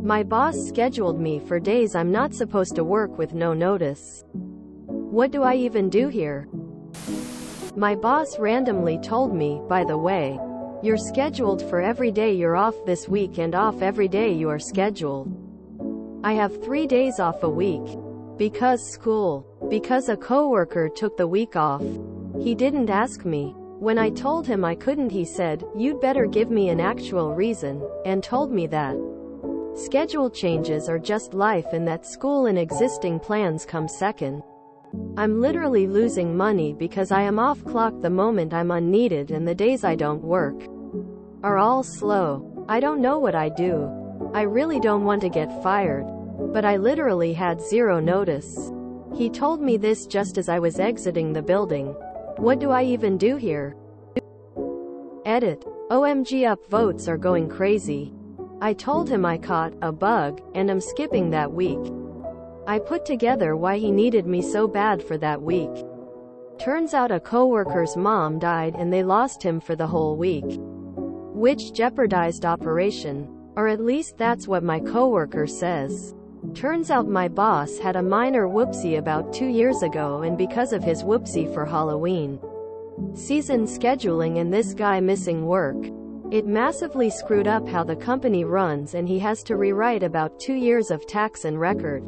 My boss scheduled me for days I'm not supposed to work with no notice. What do I even do here? My boss randomly told me, by the way, you're scheduled for every day you're off this week and off every day you are scheduled. I have 3 days off a week. Because a coworker took the week off. He didn't ask me. When I told him I couldn't, he said, "You'd better give me an actual reason," and told me that schedule changes are just life and that school and existing plans come second. I'm literally losing money because I am off clock the moment I'm unneeded, and the days I don't work are all slow. I don't know what I do. I really don't want to get fired, but I literally had zero notice. He told me this just as I was exiting the building. What do I even do here? Edit. OMG, upvotes are going crazy. I told him I caught a bug, and I'm skipping that week. I put together why he needed me so bad for that week. Turns out a coworker's mom died and they lost him for the whole week, which jeopardized operation. Or at least that's what my coworker says. Turns out my boss had a minor whoopsie about 2 years ago, and because of his whoopsie for Halloween season scheduling and this guy missing work, it massively screwed up how the company runs, and he has to rewrite about 2 years of tax and record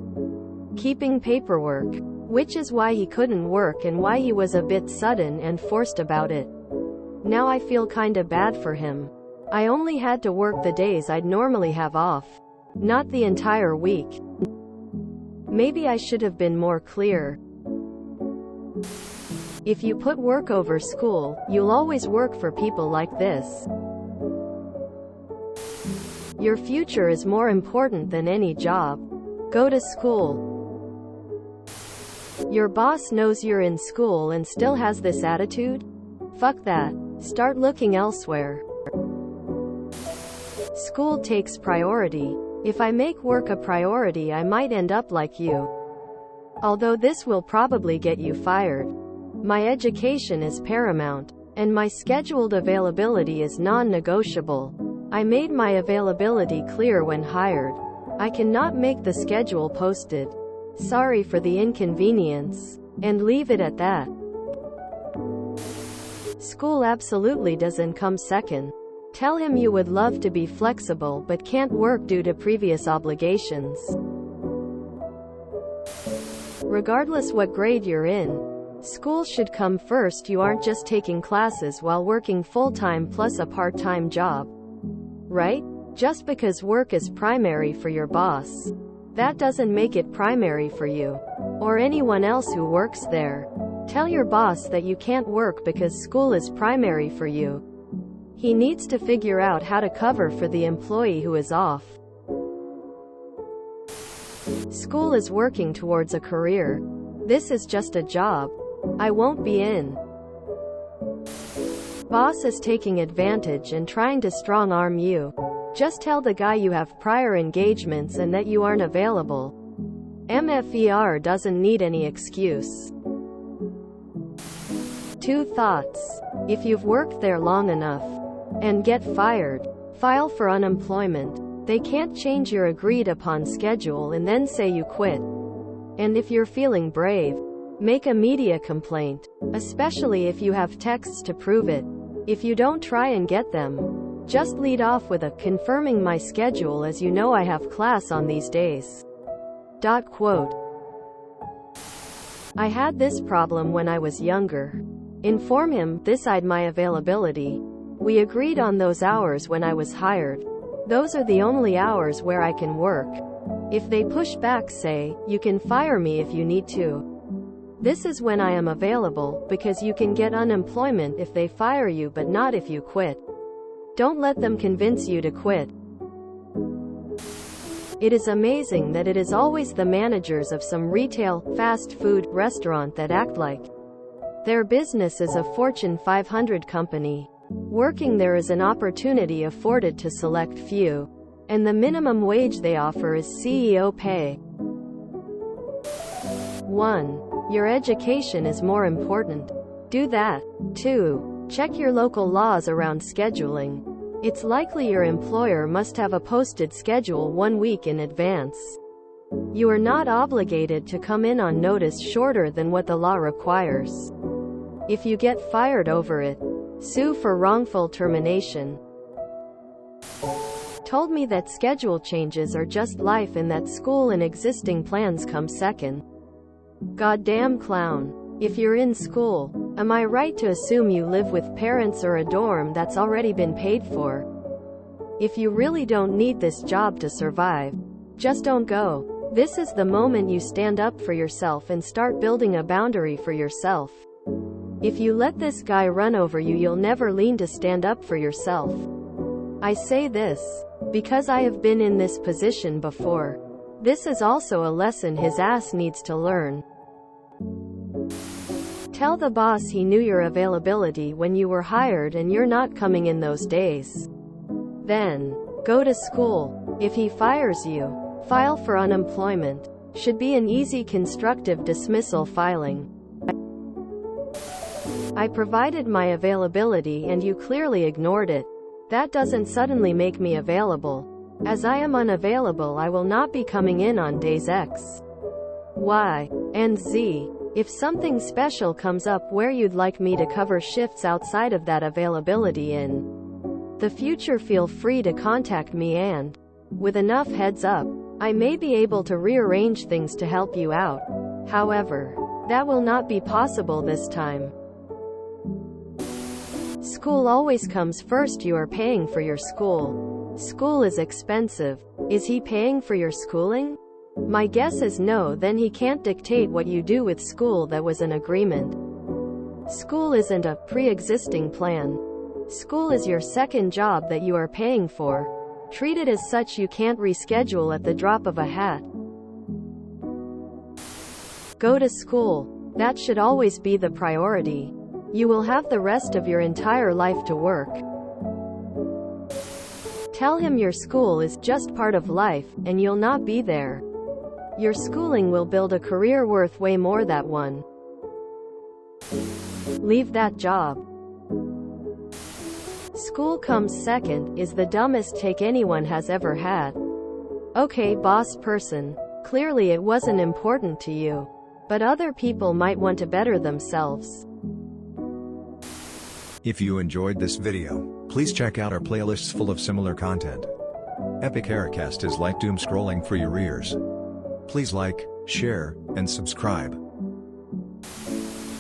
keeping paperwork, which is why he couldn't work and why he was a bit sudden and forced about it. Now I feel kinda bad for him. I only had to work the days I'd normally have off, not the entire week. Maybe I should have been more clear. If you put work over school, you'll always work for people like this. Your future is more important than any job. Go to school. Your boss knows you're in school and still has this attitude? Fuck that. Start looking elsewhere. School takes priority. If I make work a priority, I might end up like you. Although this will probably get you fired. My education is paramount, and my scheduled availability is non-negotiable. I made my availability clear when hired. I cannot make the schedule posted. Sorry for the inconvenience. And leave it at that. School absolutely doesn't come second. Tell him you would love to be flexible but can't work due to previous obligations. Regardless what grade you're in, school should come first. You aren't just taking classes while working full-time plus a part-time job, right? Just because work is primary for your boss, that doesn't make it primary for you or anyone else who works there. Tell your boss that you can't work because school is primary for you. He needs to figure out how to cover for the employee who is off. School is working towards a career. This is just a job. I won't be in. Boss is taking advantage and trying to strong-arm you. Just tell the guy you have prior engagements and that you aren't available. MFER doesn't need any excuse. 2 thoughts. If you've worked there long enough and get fired, file for unemployment. They can't change your agreed upon schedule and then say you quit. And if you're feeling brave, make a media complaint, especially if you have texts to prove it. If you don't try and get them, just lead off with a confirming my schedule as you know I have class on these days. Quote. I had this problem when I was younger. Inform him this I'd my availability. We agreed on those hours when I was hired. Those are the only hours where I can work. If they push back, say, you can fire me if you need to. This is when I am available, because you can get unemployment if they fire you but not if you quit. Don't let them convince you to quit. It is amazing that it is always the managers of some retail, fast food, restaurant that act like their business is a Fortune 500 company. Working there is an opportunity afforded to select few, and the minimum wage they offer is CEO pay. 1. Your education is more important. Do that. 2. Check your local laws around scheduling. It's likely your employer must have a posted schedule 1 week in advance. You are not obligated to come in on notice shorter than what the law requires. If you get fired over it, sue for wrongful termination. Told me that schedule changes are just life and that school and existing plans come second. Goddamn clown. If you're in school, am I right to assume you live with parents or a dorm that's already been paid for? If you really don't need this job to survive, just don't go. This is the moment you stand up for yourself and start building a boundary for yourself. If you let this guy run over you, you'll never lean to stand up for yourself. I say this because I have been in this position before. This is also a lesson his ass needs to learn. Tell the boss he knew your availability when you were hired and you're not coming in those days. Then, go to school. If he fires you, file for unemployment. Should be an easy constructive dismissal filing. I provided my availability and you clearly ignored it. That doesn't suddenly make me available. As I am unavailable, I will not be coming in on days X, Y, and Z. If something special comes up where you'd like me to cover shifts outside of that availability in the future, feel free to contact me, and with enough heads up, I may be able to rearrange things to help you out. However, that will not be possible this time. School always comes first. You are paying for your school. School is expensive. Is he paying for your schooling? My guess is no. Then he can't dictate what you do with school. That was an agreement. School isn't a pre-existing plan. School is your second job that you are paying for. Treat it as such. You can't reschedule at the drop of a hat. Go to school. That should always be the priority. You will have the rest of your entire life to work. Tell him your school is just part of life, and you'll not be there. Your schooling will build a career worth way more than one. Leave that job. School comes second is the dumbest take anyone has ever had. Okay, boss person. Clearly it wasn't important to you. But other people might want to better themselves. If you enjoyed this video, please check out our playlists full of similar content. Epic Aircast is like doom scrolling for your ears. Please like, share, and subscribe.